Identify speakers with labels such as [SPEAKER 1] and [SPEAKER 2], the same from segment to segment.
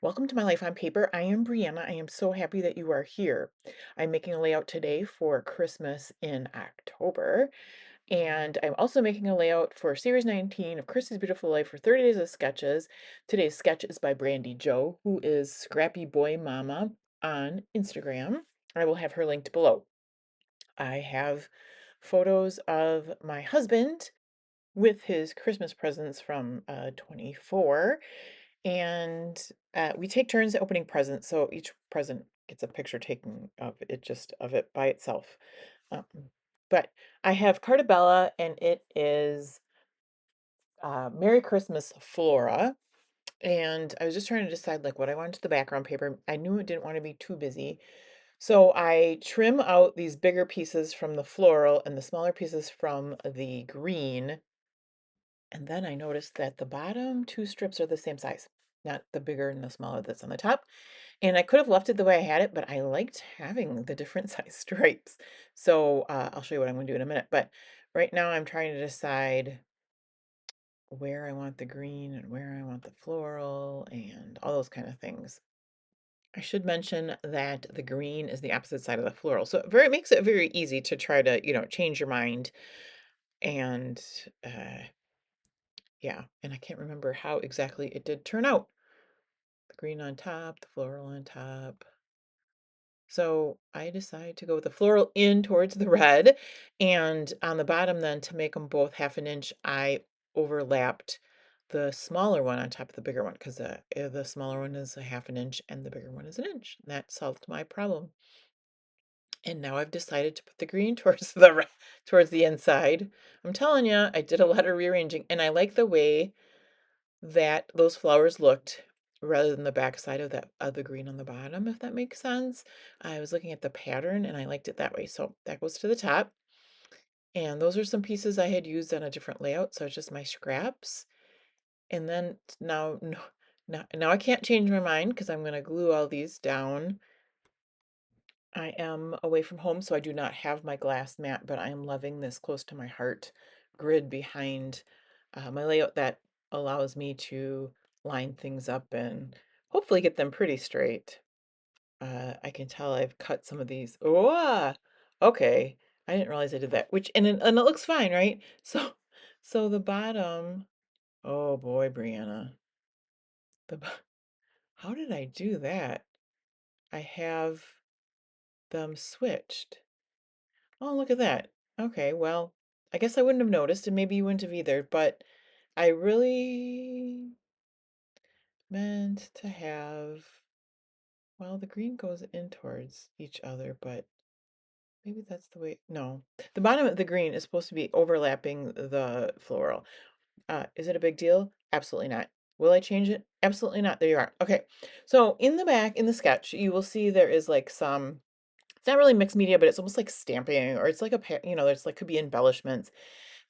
[SPEAKER 1] Welcome to my life on paper. I am Brianna. I am so happy that you are here. I'm making a layout today for Christmas in October, and I'm also making a layout for Series 19 of Christy's Beautiful Life for 30 Days of Sketches. Today's sketch is by Brandi Jo, who is scrappyboymama on Instagram. I will have her linked below. I have photos of my husband with his Christmas presents from 24. And we take turns opening presents, so each present gets a picture taken of it, just of it by itself. Um, but I have Cartabella, and it is Merry Christmas Flora. And I was just trying to decide like what I wanted to the background paper. I knew it didn't want to be too busy. So I trim out these bigger pieces from the floral and the smaller pieces from the green. And then I noticed that the bottom two strips are the same size, not the bigger and the smaller that's on the top. And I could have left it the way I had it, but I liked having the different size stripes. So I'll show you what I'm going to do in a minute. But right now I'm trying to decide where I want the green and where I want the floral and all those kind of things. I should mention that the green is the opposite side of the floral. So it makes it very easy to try to, change your mind. And yeah, and I can't remember how exactly it did turn out. The green on top, the floral on top. So I decided to go with the floral in towards the red, and on the bottom then, to make them both 1/2 inch, I overlapped the smaller one on top of the bigger one, because the smaller one is 1/2 inch and the bigger one is 1 inch. And that solved my problem. And now I've decided to put the green towards towards the inside. I'm telling you, I did a lot of rearranging, and I like the way that those flowers looked rather than the backside of that of the green on the bottom, if that makes sense. I was looking at the pattern and I liked it that way. So that goes to the top. And those are some pieces I had used on a different layout. So it's just my scraps. And then now, no, now I can't change my mind because I'm going to glue all these down. I am away from home, so I do not have my glass mat, but I am loving this close to my heart grid behind my layout that allows me to line things up and hopefully get them pretty straight. I can tell I've cut some of these. Oh, okay. I didn't realize I did that. And it looks fine, right? So the bottom. Oh boy, Brianna. The bo- how did I do that? I have them switched. Oh, look at that. Okay, well, I guess I wouldn't have noticed, and maybe you wouldn't have either, but I really meant to have, well, the green goes in towards each other, but maybe that's the way, no. The bottom of the green is supposed to be overlapping the floral. Is it a big deal? Absolutely not. Will I change it? Absolutely not. There you are. Okay, so in the back, in the sketch, you will see there is like some, it's not really mixed media, but it's almost like stamping, or it's like there's like could be embellishments.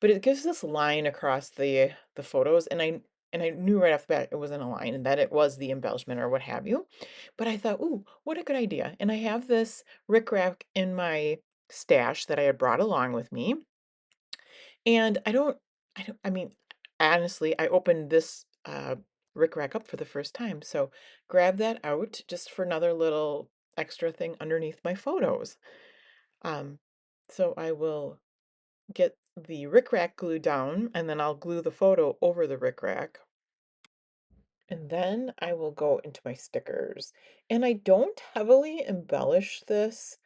[SPEAKER 1] But it gives this line across the photos, and I knew right off the bat it wasn't a line and that it was the embellishment or what have you. But I thought, "Ooh, what a good idea." And I have this rickrack in my stash that I had brought along with me. And I mean, honestly, I opened this rickrack up for the first time. So grab that out just for another little extra thing underneath my photos. Um, so I will get the rickrack glue down, and then I'll glue the photo over the rickrack. And then I will go into my stickers. And I don't heavily embellish this.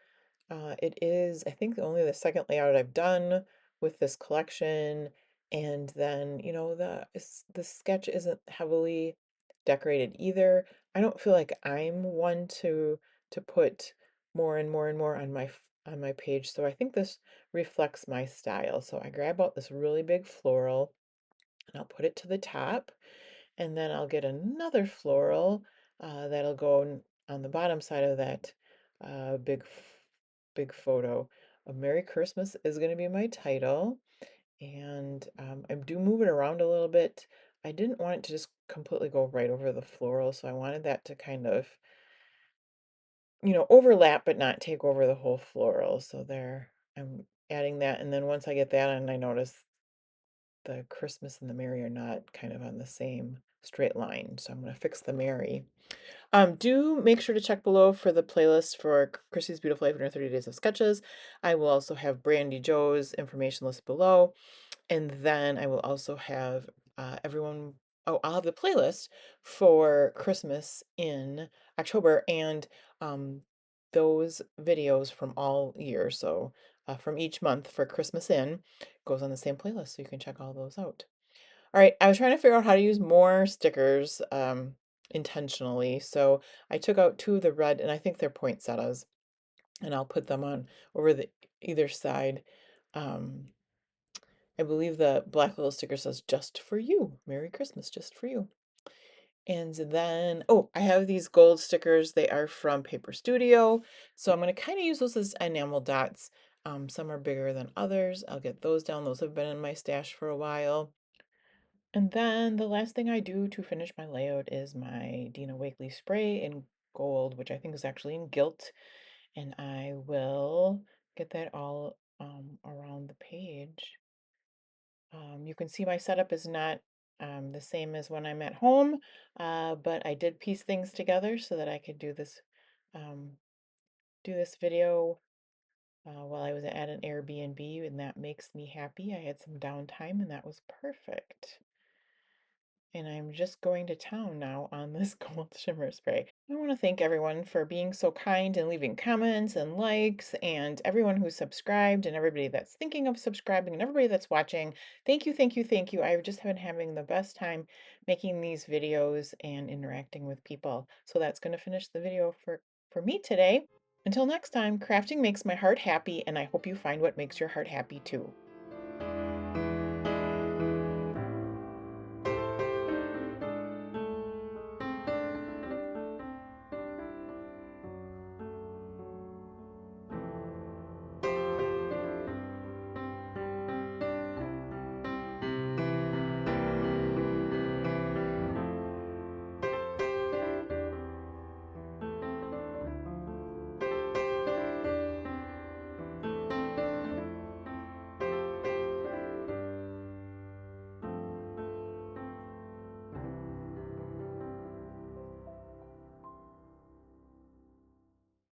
[SPEAKER 1] It is, I think, only the second layout I've done with this collection. And then, the sketch isn't heavily decorated either. I don't feel like I'm one to put more and more and more on on my page. So I think this reflects my style. So I grab out this really big floral and I'll put it to the top. And then I'll get another floral that'll go on the bottom side of that big photo. A Merry Christmas is going to be my title. And I do move it around a little bit. I didn't want it to just completely go right over the floral, so I wanted that to kind of, overlap but not take over the whole floral. So there, I'm adding that. And then once I get that on, I notice the Christmas and the Merry are not kind of on the same straight line. So I'm going to fix the Merry. Do make sure to check below for the playlist for Christy's Beautiful Life in her 30 Days of Sketches. I will also have Brandi Jo's information listed below. And then I will also have everyone, oh, I'll have the playlist for Christmas in October and those videos from all year. So from each month for Christmas in goes on the same playlist. So you can check all those out. All right, I was trying to figure out how to use more stickers intentionally. So I took out two of the red, and I think they're poinsettias, and I'll put them on over the either side. Um, I believe the black little sticker says just for you. Merry Christmas, just for you. And then, oh, I have these gold stickers. They are from Paper Studio. So I'm going to kind of use those as enamel dots. Some are bigger than others. I'll get those down. Those have been in my stash for a while. And then the last thing I do to finish my layout is my Dina Wakley spray in gold, which I think is actually in gilt. And I will get that all around the page. You can see my setup is not the same as when I'm at home, but I did piece things together so that I could um, do this video while I was at an Airbnb, and that makes me happy. I had some downtime, and that was perfect. And I'm just going to town now on this gold shimmer spray. I want to thank everyone for being so kind and leaving comments and likes, and everyone who's subscribed, and everybody that's thinking of subscribing, and everybody that's watching. Thank you, thank you, thank you. I've just been having the best time making these videos and interacting with people. So that's going to finish the video for me today. Until next time, crafting makes my heart happy, and I hope you find what makes your heart happy too.